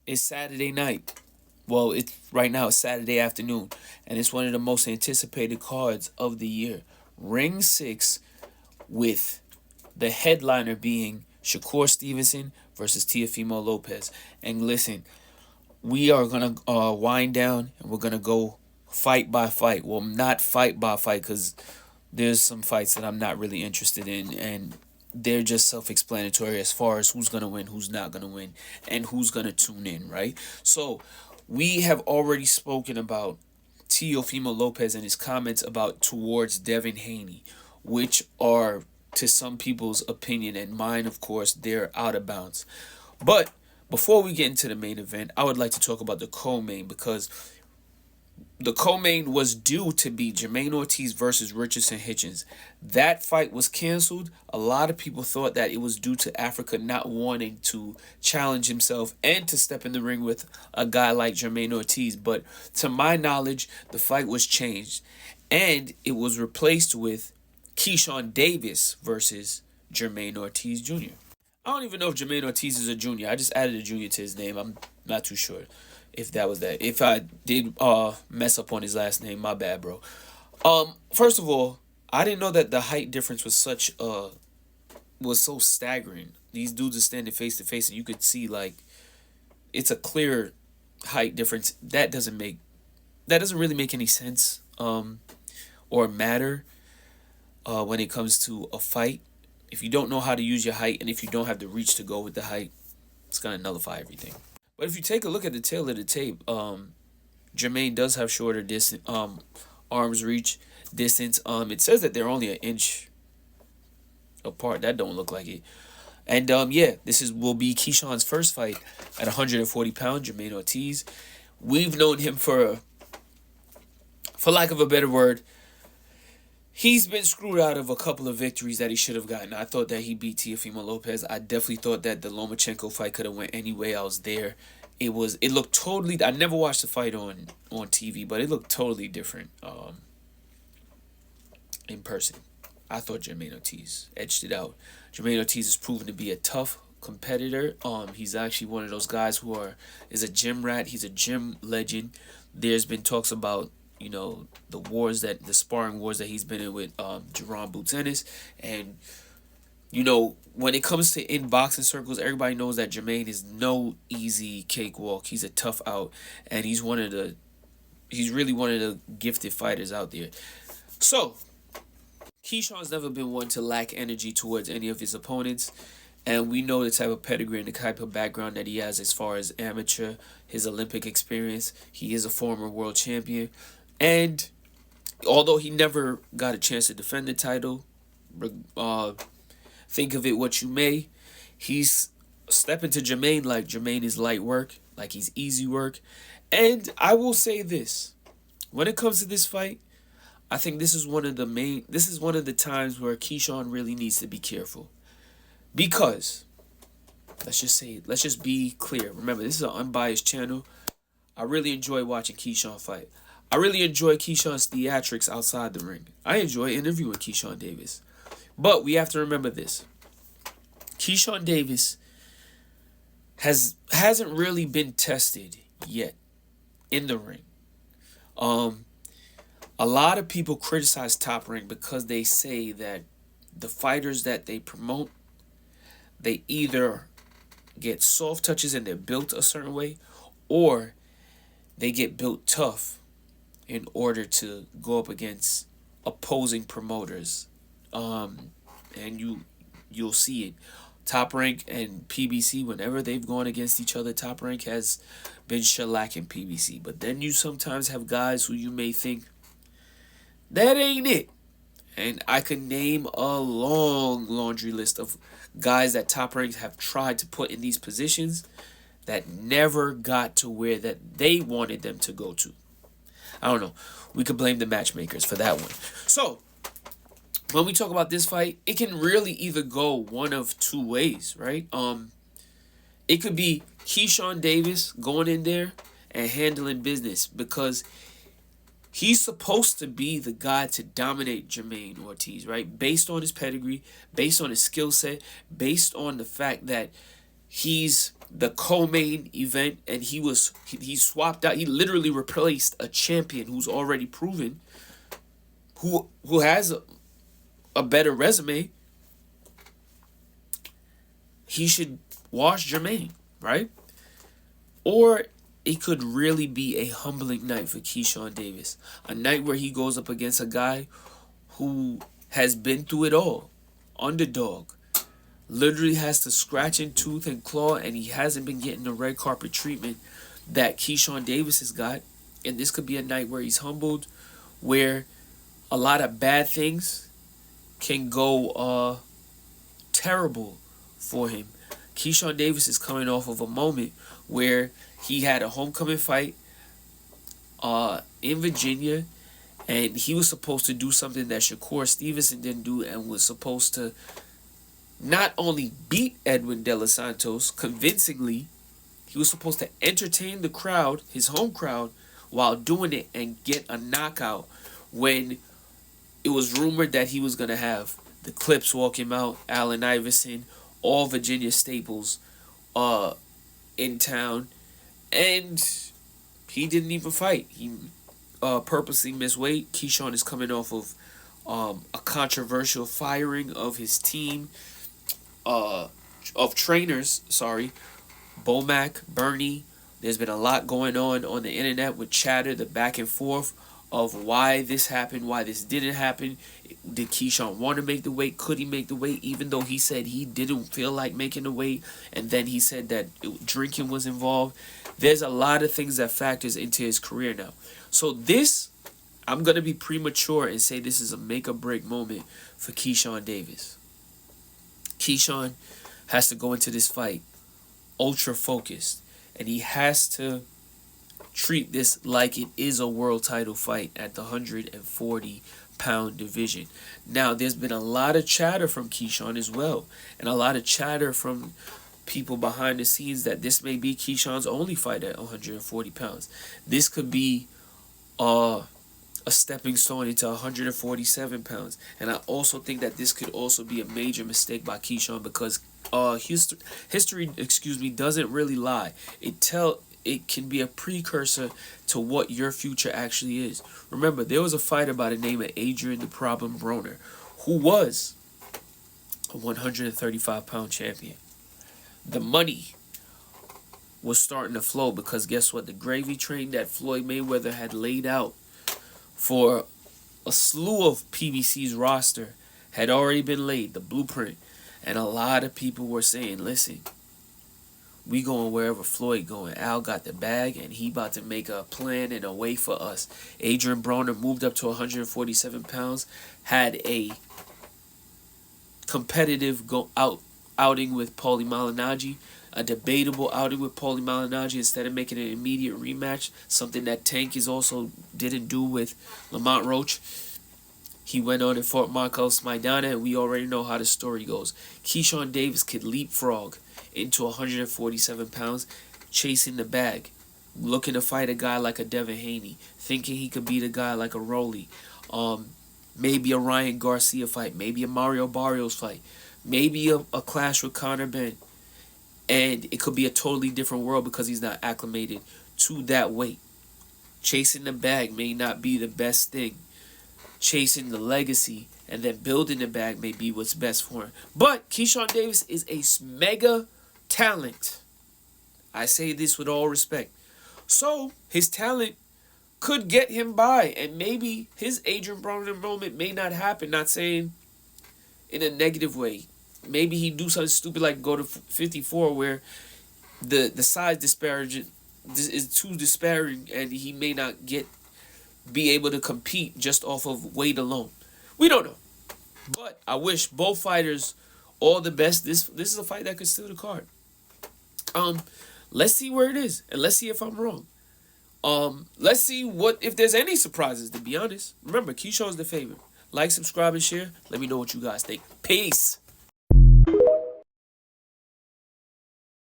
It's Saturday night. Well, it's right now. It's Saturday afternoon, and it's one of the most anticipated cards of the year. Ring 6, with the headliner being Shakur Stevenson versus Teofimo Lopez. And listen, we are gonna wind down, and we're gonna go fight by fight. Well, not fight by fight, because there's some fights that I'm not really interested in, and they're just self-explanatory as far as who's gonna win, who's not gonna win, and who's gonna tune in, right? So we have already spoken about Teofimo Lopez and his comments about towards Devin Haney, which are, to some people's opinion and mine, of course, they're out of bounds. But before we get into the main event, I would like to talk about the co-main, because the co-main was due to be Jermaine Ortiz versus Richardson Hitchens. That fight was canceled. A lot of people thought that it was due to Africa not wanting to challenge himself and to step in the ring with a guy like Jermaine Ortiz. But to my knowledge, the fight was changed, and it was replaced with Keyshawn Davis versus Jermaine Ortiz Jr. I don't even know if Jermaine Ortiz is a junior. I just added a junior to his name. I'm not too sure if that was that. If I did mess up on his last name, my bad, bro. First of all, I didn't know that the height difference was so staggering. These dudes are standing face to face, and you could see like it's a clear height difference. That doesn't really make any sense or matter when it comes to a fight. If you don't know how to use your height, and if you don't have the reach to go with the height, it's gonna nullify everything. But if you take a look at the tail of the tape, Jermaine does have shorter distance, arms reach distance. It says that they're only an inch apart. That don't look like it. And yeah, will be Keyshawn's first fight at 140 pounds. Jermaine Ortiz. We've known him for lack of a better word, he's been screwed out of a couple of victories that he should have gotten. I thought that he beat Teofimo Lopez. I definitely thought that the Lomachenko fight could have went any way. I was there. It looked totally. I never watched the fight on TV, but it looked totally different in person. I thought Jermaine Ortiz edged it out. Jermaine Ortiz is proven to be a tough competitor. He's actually one of those guys is a gym rat. He's a gym legend. There's been talks about the sparring wars that he's been in with Jerron Boots Ennis. And when it comes to in boxing circles, everybody knows that Jermaine is no easy cakewalk. He's a tough out, and he's really one of the gifted fighters out there. So Keyshawn's never been one to lack energy towards any of his opponents, and we know the type of pedigree and the type of background that he has as far as amateur, his Olympic experience. He is a former world champion. And although he never got a chance to defend the title, think of it what you may, he's stepping to Jermaine like Jermaine is light work, like he's easy work. And I will say this, when it comes to this fight, I think this is one of the times where Keyshawn really needs to be careful. Because, let's just be clear. Remember, this is an unbiased channel. I really enjoy watching Keyshawn fight. I really enjoy Keyshawn's theatrics outside the ring. I enjoy interviewing Keyshawn Davis. But we have to remember this. Keyshawn Davis hasn't really been tested yet in the ring. A lot of people criticize Top Rank because they say that the fighters that they promote, they either get soft touches and they're built a certain way, or they get built tough in order to go up against opposing promoters. And you'll see it. Top Rank and PBC, whenever they've gone against each other, Top Rank has been shellacking PBC. But then you sometimes have guys who you may think, that ain't it. And I could name a long laundry list of guys that Top Rank have tried to put in these positions that never got to where that they wanted them to go to. I don't know. We could blame the matchmakers for that one. So, when we talk about this fight, it can really either go one of two ways, right? It could be Keyshawn Davis going in there and handling business, because he's supposed to be the guy to dominate Jermaine Ortiz, right? Based on his pedigree, based on his skill set, based on the fact that He's the co-main event, and he swapped out. He literally replaced a champion who's already proven, who has a better resume. He should wash Jermaine, right? Or it could really be a humbling night for Keyshawn Davis. A night where he goes up against a guy who has been through it all. Underdog. Literally has to scratch in tooth and claw, and he hasn't been getting the red carpet treatment that Keyshawn Davis has got. And this could be a night where he's humbled, where a lot of bad things can go terrible for him. Keyshawn Davis is coming off of a moment where he had a homecoming fight in Virginia, and he was supposed to do something that Shakur Stevenson didn't do, and was supposed to not only beat Edwin De Los Santos convincingly, he was supposed to entertain the crowd, his home crowd, while doing it and get a knockout when it was rumored that he was going to have the Clips walk him out, Allen Iverson, all Virginia staples in town, and he didn't even fight. He purposely missed weight. Keyshawn is coming off of a controversial firing of his team, of trainers, Bomac, Bernie. There's been a lot going on the internet with chatter, the back and forth of why this happened, why this didn't happen. Did Keyshawn want to make the weight? Could he make the weight? Even though he said he didn't feel like making the weight, and then he said that drinking was involved. There's a lot of things that factors into his career now. So this, I'm going to be premature and say this is a make or break moment for Keyshawn Davis. Keyshawn has to go into this fight ultra focused, and he has to treat this like it is a world title fight at the 140-pound division. Now, there's been a lot of chatter from Keyshawn as well, and a lot of chatter from people behind the scenes that this may be Keyshawn's only fight at 140 pounds. This could be a stepping stone into 147 pounds. And I also think that this could also be a major mistake by Keyshawn, because history doesn't really lie. It can be a precursor to what your future actually is. Remember, there was a fighter by the name of Adrian the Problem Broner, who was a 135-pound champion. The money was starting to flow, because guess what? The gravy train that Floyd Mayweather had laid out for a slew of PBC's roster had already been laid, the blueprint. And a lot of people were saying, listen, we going wherever Floyd going. Al got the bag, and he about to make a plan and a way for us. Adrian Broner moved up to 147 pounds, had a competitive outing with Paulie Malignaggi, a debatable outing with Paulie Malignaggi instead of making an immediate rematch, something that Tank didn't do with Lamont Roach. He went on and fought Marcos Maidana, and we already know how the story goes. Keyshawn Davis could leapfrog into 147 pounds, chasing the bag, looking to fight a guy like a Devin Haney, thinking he could beat a guy like a Rolly, maybe a Ryan Garcia fight, maybe a Mario Barrios fight, maybe a clash with Conor Benn. And it could be a totally different world because he's not acclimated to that weight. Chasing the bag may not be the best thing. Chasing the legacy and then building the bag may be what's best for him. But Keyshawn Davis is a mega talent. I say this with all respect. So his talent could get him by, and maybe his Adrian Broner moment may not happen. Not saying in a negative way. Maybe he do something stupid like go to 54 where the size disparity is too disparaging, and he may not be able to compete just off of weight alone. We don't know. But I wish both fighters all the best. This is a fight that could steal the card. Let's see where it is, and let's see if I'm wrong. Let's see if there's any surprises, to be honest. Remember, Keyshawn's the favorite. Like, subscribe, and share. Let me know what you guys think. Peace.